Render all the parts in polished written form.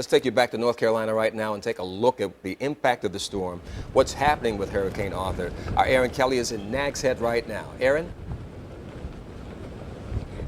Let's take you back to North Carolina right now and take a look at the impact of the storm. What's happening with Hurricane Arthur? Our Aaron Kelly is in Nags Head right now. Aaron?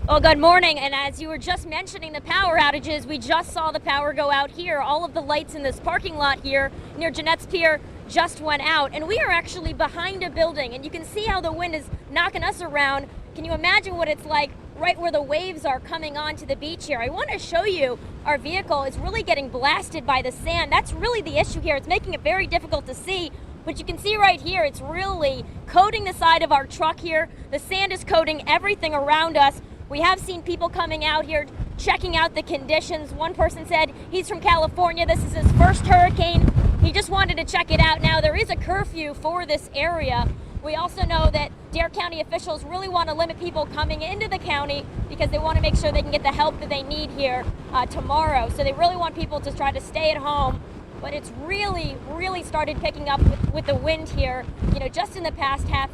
Well, good morning. And as you were just mentioning the power outages, we just saw the power go out here. All of the lights in this parking lot here near Jeanette's Pier just went out. And we are actually behind a building. And you can see how the wind is knocking us around. Can you imagine what it's like right where the waves are coming onto the beach here? I want to show you our vehicle is really getting blasted by the sand. That's really the issue here. It's making it very difficult to see. But you can see right here, it's really coating the side of our truck here. The sand is coating everything around us. We have seen people coming out here checking out the conditions. One person said he's from California. This is his first hurricane. He just wanted to check it out. Now, there is a curfew for this area. We also know that Dare County officials really want to limit people coming into the county because they want to make sure they can get the help that they need here tomorrow. So they really want people to try to stay at home. But it's really started picking up with the wind here. You know, just in the past half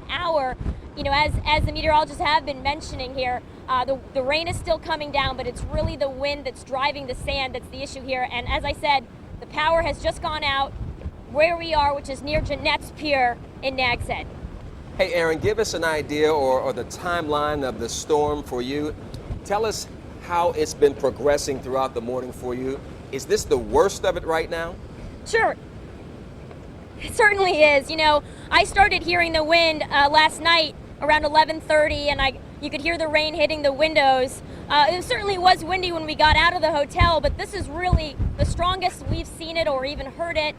hour. You know, as the meteorologists have been mentioning here, the rain is still coming down, but it's really the wind that's driving the sand that's the issue here. And as I said, the power has just gone out where we are, which is near Jeanette's Pier in Nags Head. Hey, Aaron, give us an idea or the timeline of the storm for you. Tell us how it's been progressing throughout the morning for you. Is this the worst of it right now? Sure. It certainly is. You know, I started hearing the wind last night around 11:30, and you could hear the rain hitting the windows. It certainly was windy when we got out of the hotel, but this is really the strongest we've seen it or even heard it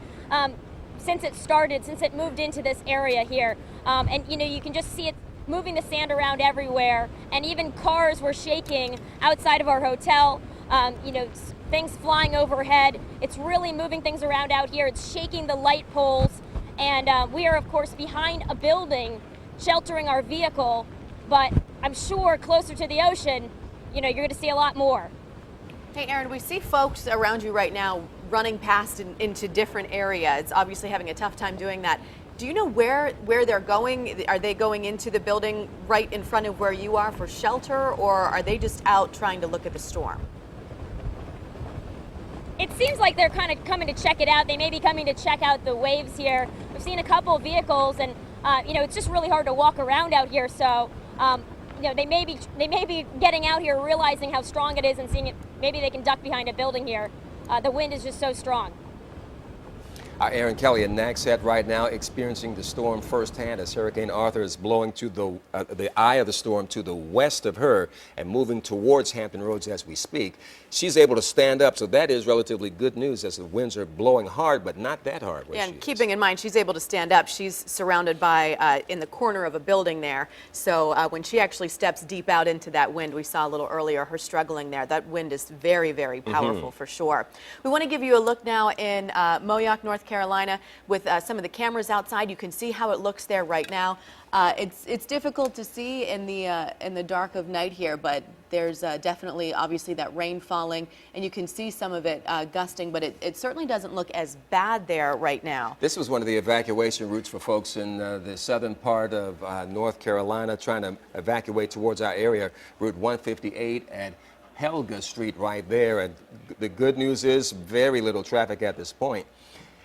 since it started, since it moved into this area here. And, you know, you can just see it moving the sand around everywhere, and even cars were shaking outside of our hotel. You know, things flying overhead. It's really moving things around out here. It's shaking the light poles, and we are, of course, behind a building sheltering our vehicle, but I'm sure closer to the ocean, you know, you're going to see a lot more. Hey, Aaron, we see folks around you right now running past into different areas, obviously having a tough time doing that. Do you know where they're going? Are they going into the building right in front of where you are for shelter, or are they just out trying to look at the storm? It seems like they're kind of coming to check it out. They may be coming to check out the waves here. We've seen a couple of vehicles, and you know, it's just really hard to walk around out here. So, you know, they may be getting out here, realizing how strong it is, and seeing it. Maybe they can duck behind a building here. The wind is just so strong. Aaron Kelly in Nags Head right now, experiencing the storm firsthand as Hurricane Arthur is blowing to the eye of the storm to the west of her and moving towards Hampton Roads as we speak. She's able to stand up, so that is relatively good news as the winds are blowing hard, but not that hard. Yeah, and keeping in mind she's able to stand up, she's surrounded by in the corner of a building there. So when she actually steps deep out into that wind, we saw a little earlier her struggling there. That wind is very powerful for sure. We want to give you a look now in Moyock, North Carolina, with some of the cameras outside. You can see how it looks there right now. It's difficult to see in the dark of night here, but there's definitely obviously that rain falling, and you can see some of it gusting, but it certainly doesn't look as bad there right now. This was one of the evacuation routes for folks in the southern part of North Carolina trying to evacuate towards our area, Route 158 and Helga Street right there. And the good news is very little traffic at this point.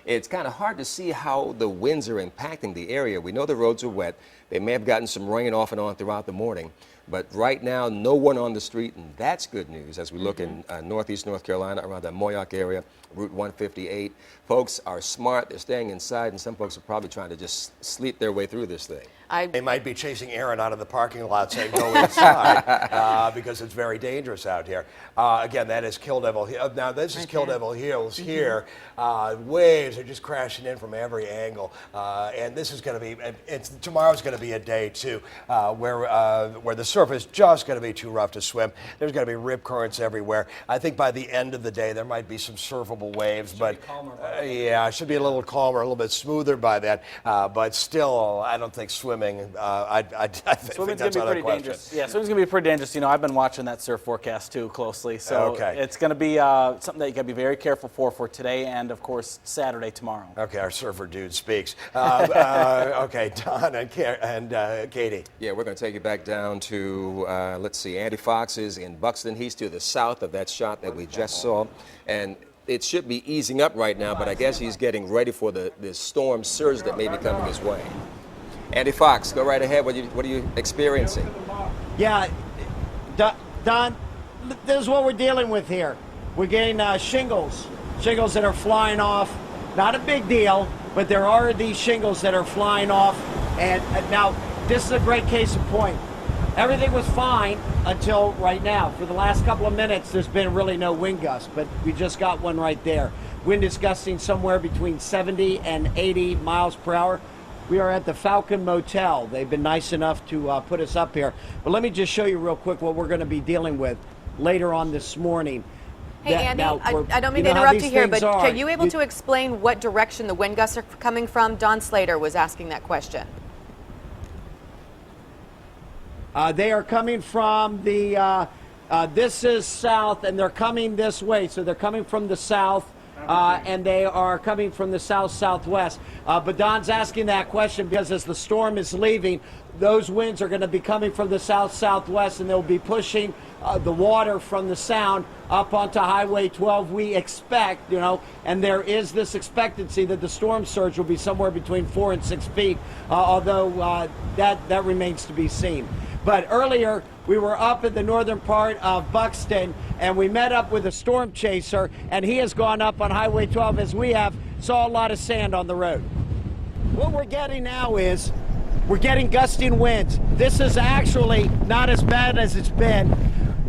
It's kind of hard to see how the winds are impacting the area. We know the roads are wet. They may have gotten some rain off and on throughout the morning. But right now, no one on the street, and that's good news as we look in northeast North Carolina around the Moyock area, Route 158. Folks are smart. They're staying inside, and some folks are probably trying to just sleep their way through this thing. They might be chasing Aaron out of the parking lot saying go inside because it's very dangerous out here. Again, that is Kill Devil Hills. Now, this is Kill Devil Hills here. Waves are just crashing in from every angle. And this is going to be, tomorrow's going to be a day, too, where the surface is just going to be too rough to swim. There's going to be rip currents everywhere. I think by the end of the day, there might be some surfable waves. But yeah, it should be a little calmer, a little bit smoother by then. But still, I don't think swimming. I think that's gonna be pretty dangerous. Yeah, swimming's gonna be pretty dangerous. You know, I've been watching that surf forecast too closely, so it's gonna be something that you gotta be very careful for today and of course Saturday tomorrow. Okay, our surfer dude speaks. Okay, Don and Katie. Yeah, we're gonna take you back down to to, let's see, Andy Fox is in Buxton. He's to the south of that shot that we just saw. And it should be easing up right now, but I guess he's getting ready for the storm surge that may be coming his way. Andy Fox, go right ahead. What are you experiencing? Yeah, Don, this is what we're dealing with here. We're getting shingles that are flying off. Not a big deal, but there are these shingles that are flying off. And now, this is a great case in point. Everything was fine until right now. For the last couple of minutes, there's been really no wind gust, but we just got one right there. Wind is gusting somewhere between 70 and 80 miles per hour. We are at the Falcon Motel. They've been nice enough to put us up here. But let me just show you real quick what we're going to be dealing with later on this morning. Hey, Andy, I don't mean to interrupt you here, but are you able to explain what direction the wind gusts are coming from? Don Slater was asking that question. They are coming from the, this is south, and they're coming this way. So they're coming from the south, and they are coming from the south-southwest. But Don's asking that question because as the storm is leaving, those winds are going to be coming from the south-southwest, and they'll be pushing the water from the sound up onto Highway 12, we expect, and there is this expectancy that the storm surge will be somewhere between 4 and 6 feet, although that remains to be seen. But earlier, we were up in the northern part of Buxton, and we met up with a storm chaser, and he has gone up on Highway 12 as we have, saw a lot of sand on the road. What we're getting now is, we're getting gusting winds. This is actually not as bad as it's been.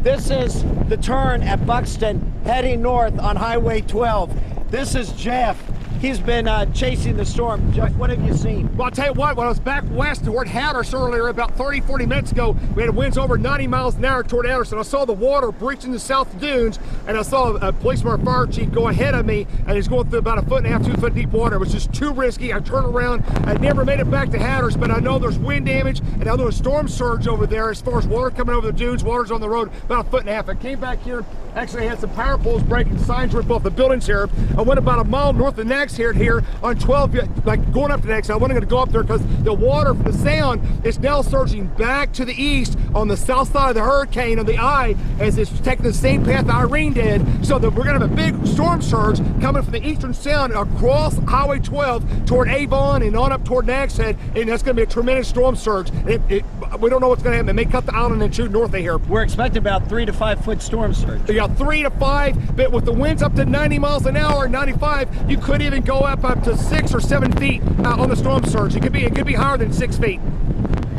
This is the turn at Buxton heading north on Highway 12. This is Jeff. He's been chasing the storm. Jeff, what have you seen? Well, I'll tell you what, when I was back west toward Hatteras earlier, about 30, 40 minutes ago, we had winds over 90 miles an hour toward Hatteras, and I saw the water breaching the south dunes, and I saw a policeman or fire chief go ahead of me, and he's going through about 1.5 feet, 2 foot deep water. It was just too risky. I turned around. I never made it back to Hatteras, but I know there's wind damage, and I know there's storm surge over there as far as water coming over the dunes. Water's on the road about 1.5 feet. I came back here. Actually, I had some power poles breaking, signs ripped off the buildings here. I went about a mile north of Next here on 12, like going up to Next. I wasn't going to go up there because the water from the sound is now surging back to the east on the south side of the hurricane on the eye as it's taking the same path Irene did. So that we're going to have a big storm surge coming from the eastern sound across Highway 12 toward Avon and on up toward Nags Head, and that's going to be a tremendous storm surge. We don't know what's going to happen. It may cut the island in two north of here. We're expecting about 3 to 5 foot storm surge. You got 3 to 5, but with the winds up to 90 miles an hour, 95, you could even go up to 6 or 7 feet on the storm surge. It could be higher than 6 feet.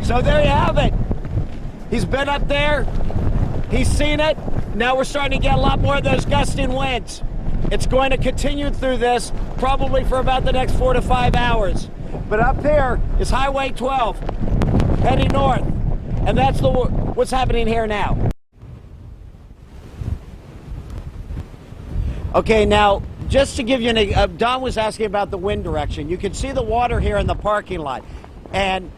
So there you have it. He's been up there. He's seen it. Now we're starting to get a lot more of those gusting winds. It's going to continue through this probably for about the next 4 to 5 hours. But up there is Highway 12 heading north, and that's what's happening here now. Okay, now, just to give you Don was asking about the wind direction. You can see the water here in the parking lot. And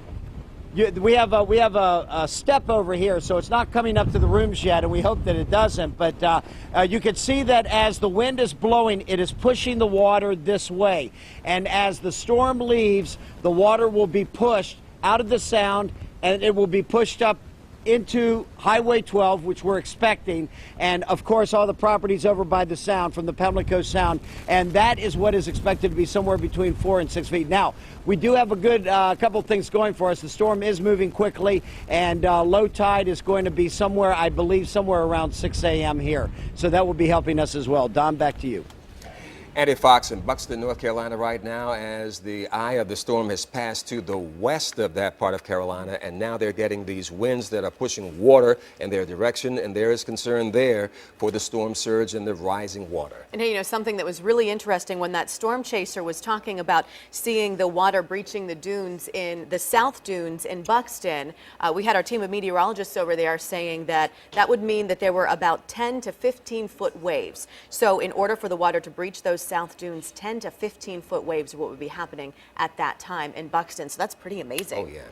we have a step over here, so it's not coming up to the rooms yet, and we hope that it doesn't. But you can see that as the wind is blowing, it is pushing the water this way. And as the storm leaves, the water will be pushed out of the sound, and it will be pushed up into Highway 12, which we're expecting, and of course all the properties over by the sound from the Pamlico Sound, and that is what is expected to be somewhere between 4 and 6 feet. Now, we do have a good couple of things going for us. The storm is moving quickly, and low tide is going to be somewhere, I believe, somewhere around 6 a.m. here, so that will be helping us as well. Don, back to you. Andy Fox in Buxton, North Carolina right now as the eye of the storm has passed to the west of that part of Carolina, and now they're getting these winds that are pushing water in their direction, and there is concern there for the storm surge and the rising water. And hey, something that was really interesting when that storm chaser was talking about seeing the water breaching the dunes in the South Dunes in Buxton, we had our team of meteorologists over there saying that would mean that there were about 10 to 15 foot waves. So in order for the water to breach those South Dunes, 10 to 15 foot waves are what would be happening at that time in Buxton. So that's pretty amazing. Oh, yeah.